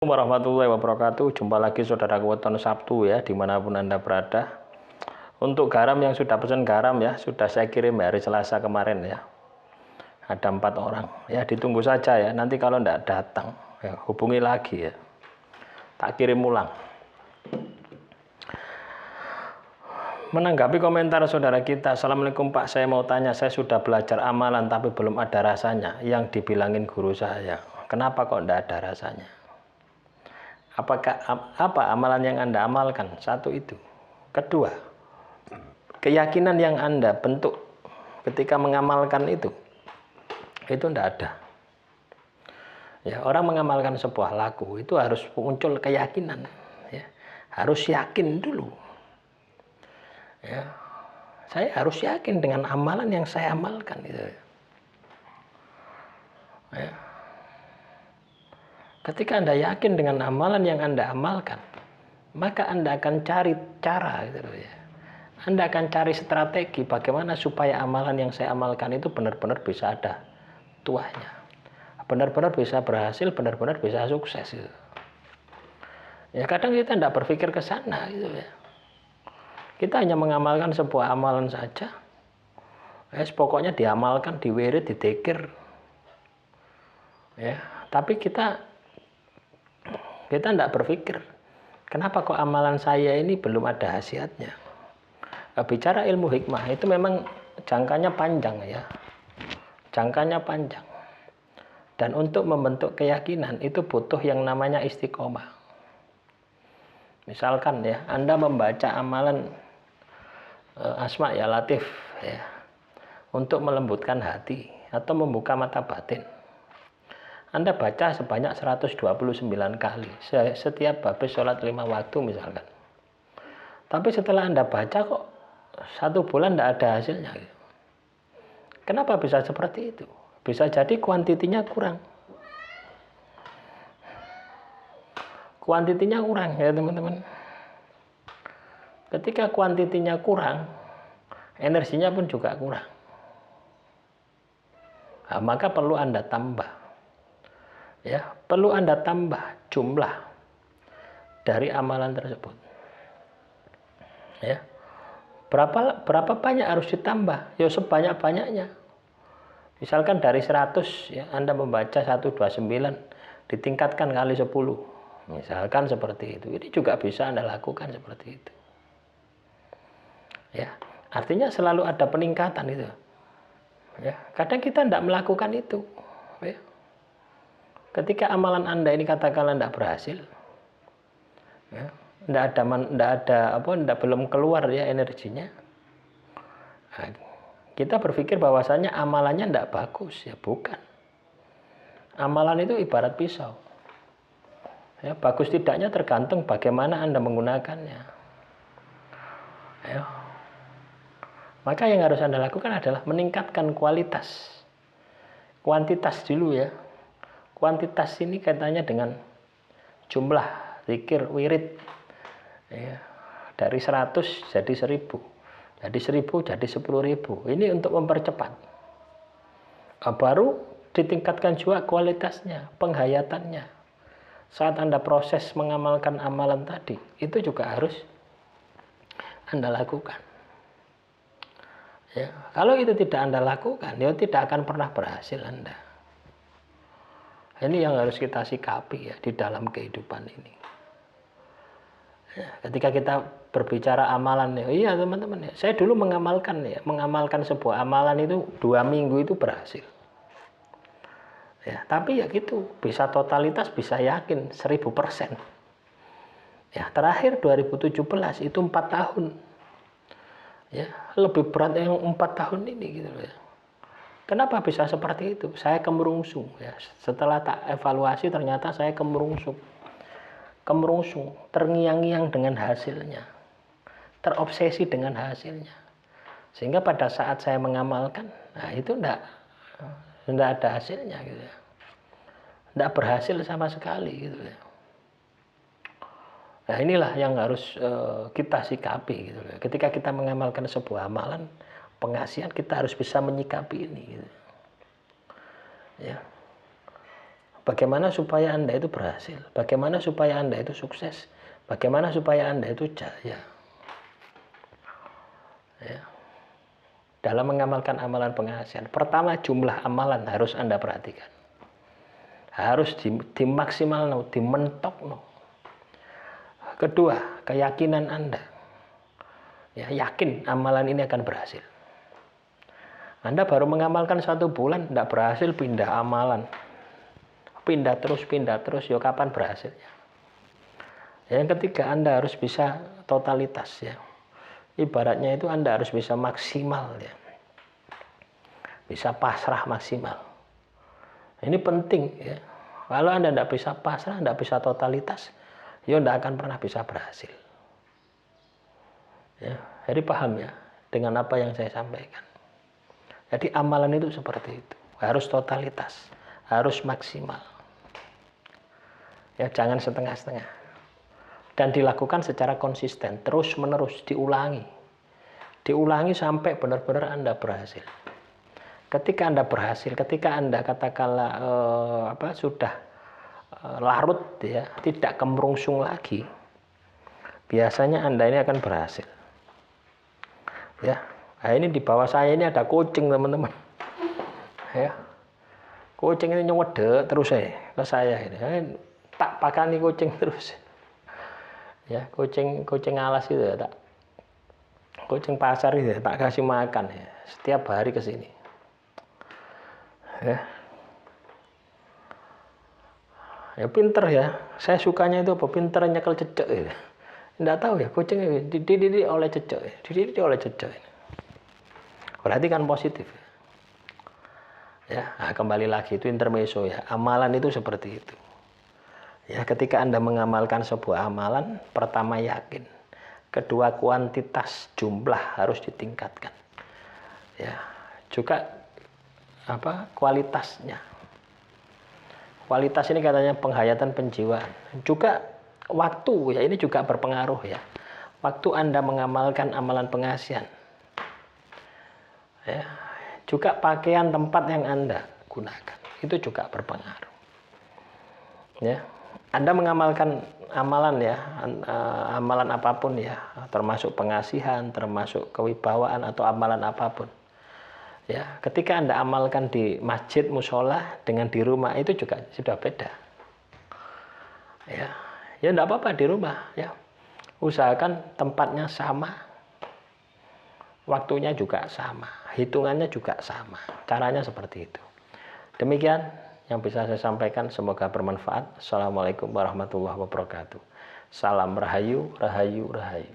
Warahmatullahi wabarakatuh. Jumpa lagi saudara weton Sabtu ya, dimanapun Anda berada. Untuk garam yang sudah pesan garam ya, sudah saya kirim hari Selasa kemarin ya. Ada 4 orang ya, ditunggu saja ya. Nanti kalau tidak datang ya, hubungi lagi ya, tak kirim ulang. Menanggapi komentar saudara kita, Assalamualaikum Pak, saya mau tanya, saya sudah belajar amalan tapi belum ada rasanya yang dibilangin guru saya. Kenapa kok tidak ada rasanya? Apa amalan yang Anda amalkan? Satu itu. Kedua, keyakinan yang Anda bentuk ketika mengamalkan itu tidak ada. Ya, orang mengamalkan sebuah laku itu harus muncul keyakinan. Ya, harus yakin dulu. Ya, saya harus yakin dengan amalan yang saya amalkan. Gitu. Ya. Ketika Anda yakin dengan amalan yang Anda amalkan, maka Anda akan cari cara gitu ya. Anda akan cari strategi bagaimana supaya amalan yang saya amalkan itu benar-benar bisa ada tuahnya. Benar-benar bisa berhasil, benar-benar bisa sukses gitu. Ya kadang kita tidak berpikir ke sana gitu ya. Kita hanya mengamalkan sebuah amalan saja. Pokoknya diamalkan, diwirid, didikir. Ya, tapi kita tidak berpikir, kenapa kok amalan saya ini belum ada khasiatnya? Bicara ilmu hikmah itu memang jangkanya panjang ya. Jangkanya panjang. Dan untuk membentuk keyakinan itu butuh yang namanya istiqomah. Misalkan ya, Anda membaca amalan Asma ya Latif ya, untuk melembutkan hati atau membuka mata batin. Anda baca sebanyak 129 kali setiap habis sholat 5 waktu misalkan. Tapi setelah Anda baca kok 1 bulan tidak ada hasilnya. Kenapa bisa seperti itu? Bisa jadi kuantitinya kurang. Kuantitinya kurang ya teman-teman. Ketika kuantitinya kurang, energinya pun juga kurang. Nah, maka perlu Anda tambah. Ya, perlu Anda tambah jumlah dari amalan tersebut. Ya. Berapa banyak harus ditambah? Ya sebanyak-banyaknya. Misalkan dari 100 ya, Anda membaca 129 ditingkatkan kali 10. Misalkan seperti itu. Ini juga bisa Anda lakukan seperti itu. Ya, artinya selalu ada peningkatan itu. Ya, kadang kita tidak melakukan itu. Ya. Ketika amalan Anda ini katakanlah tidak berhasil, ya, belum keluar ya energinya, nah, kita berpikir bahwasanya amalannya tidak bagus, ya bukan. Amalan itu ibarat pisau, ya, bagus tidaknya tergantung bagaimana Anda menggunakannya. Ya. Maka yang harus Anda lakukan adalah meningkatkan kualitas, kuantitas dulu ya. Kuantitas ini kaitannya dengan jumlah zikir, wirid. Ya, dari 100 jadi 1000. Dari 1000 jadi 10.000. Ini untuk mempercepat. Baru ditingkatkan juga kualitasnya, penghayatannya. Saat Anda proses mengamalkan amalan tadi, itu juga harus Anda lakukan. Ya, kalau itu tidak Anda lakukan, ya tidak akan pernah berhasil Anda. Ini yang harus kita sikapi ya di dalam kehidupan ini. Ya, ketika kita berbicara amalan ya, iya teman-teman ya, saya dulu mengamalkan sebuah amalan itu 2 minggu itu berhasil. Ya, tapi ya gitu, bisa totalitas, bisa yakin 1000%. Ya, terakhir 2017 itu 4 tahun. Ya, lebih berat yang 4 tahun ini gitu ya. Kenapa bisa seperti itu? Saya kemerungsung ya. Setelah tak evaluasi ternyata saya kemerungsung, terngiang-ngiang dengan hasilnya, terobsesi dengan hasilnya. Sehingga pada saat saya mengamalkan, nah itu enggak ada hasilnya gitu ya. Enggak berhasil sama sekali gitu ya. Nah, inilah yang harus kita sikapi gitu ya. Ketika kita mengamalkan sebuah amalan, pengasihan, kita harus bisa menyikapi ini gitu. Ya. Bagaimana supaya Anda itu berhasil? Bagaimana supaya Anda itu sukses? Bagaimana supaya Anda itu jaya? Ya. Dalam mengamalkan amalan penghasilan, pertama jumlah amalan harus Anda perhatikan. Harus dimaksimal, dimentok. Kedua, keyakinan Anda. Ya, yakin amalan ini akan berhasil. Anda baru mengamalkan 1 bulan, tidak berhasil, pindah amalan. Pindah terus, ya kapan berhasilnya? Yang ketiga, Anda harus bisa totalitas ya. Ibaratnya itu Anda harus bisa maksimal ya. Bisa pasrah maksimal. Ini penting ya. Kalau Anda tidak bisa pasrah, tidak bisa totalitas, ya tidak akan pernah bisa berhasil. Ya, jadi paham ya dengan apa yang saya sampaikan. Jadi amalan itu seperti itu, harus totalitas, harus maksimal. Ya, jangan setengah-setengah. Dan dilakukan secara konsisten, terus-menerus, diulangi. Diulangi sampai benar-benar Anda berhasil. Ketika Anda berhasil, ketika Anda katakanlah sudah larut ya, tidak kemerungsung lagi, biasanya Anda ini akan berhasil. Ya. Nah, ini di bawah saya ini ada kucing, teman-teman. Ya. Kucing ini nyewedek terus ke saya ini. Tak pakani kucing terus. Ya, kucing alas itu ya, tak. Kucing pasar itu ya, tak kasih makan ya. Setiap hari ke sini. Ya. Ya pinter ya. Saya sukanya itu apa? Pinter nyekel cecek ya. Enggak tahu ya, kucing ini dididik oleh cecek. Dididik oleh cecek. Berarti kan positif. Ya, nah kembali lagi itu intermezzo ya. Amalan itu seperti itu. Ya, ketika Anda mengamalkan sebuah amalan, pertama yakin. Kedua, kuantitas jumlah harus ditingkatkan. Ya, juga kualitasnya. Kualitas ini katanya penghayatan penjiwaan. Juga waktu ya, ini juga berpengaruh ya. Waktu Anda mengamalkan amalan penghasilan. Ya, juga pakaian tempat yang Anda gunakan itu juga berpengaruh. Ya, Anda mengamalkan amalan ya, amalan apapun ya, termasuk pengasihan, termasuk kewibawaan atau amalan apapun. Ya, ketika Anda amalkan di masjid, musola dengan di rumah itu juga sudah beda. Ya, ya enggak apa-apa di rumah ya. Usahakan tempatnya sama. Waktunya juga sama, hitungannya juga sama. Caranya seperti itu. Demikian yang bisa saya sampaikan, semoga bermanfaat. Assalamualaikum warahmatullahi wabarakatuh. Salam rahayu, rahayu, rahayu.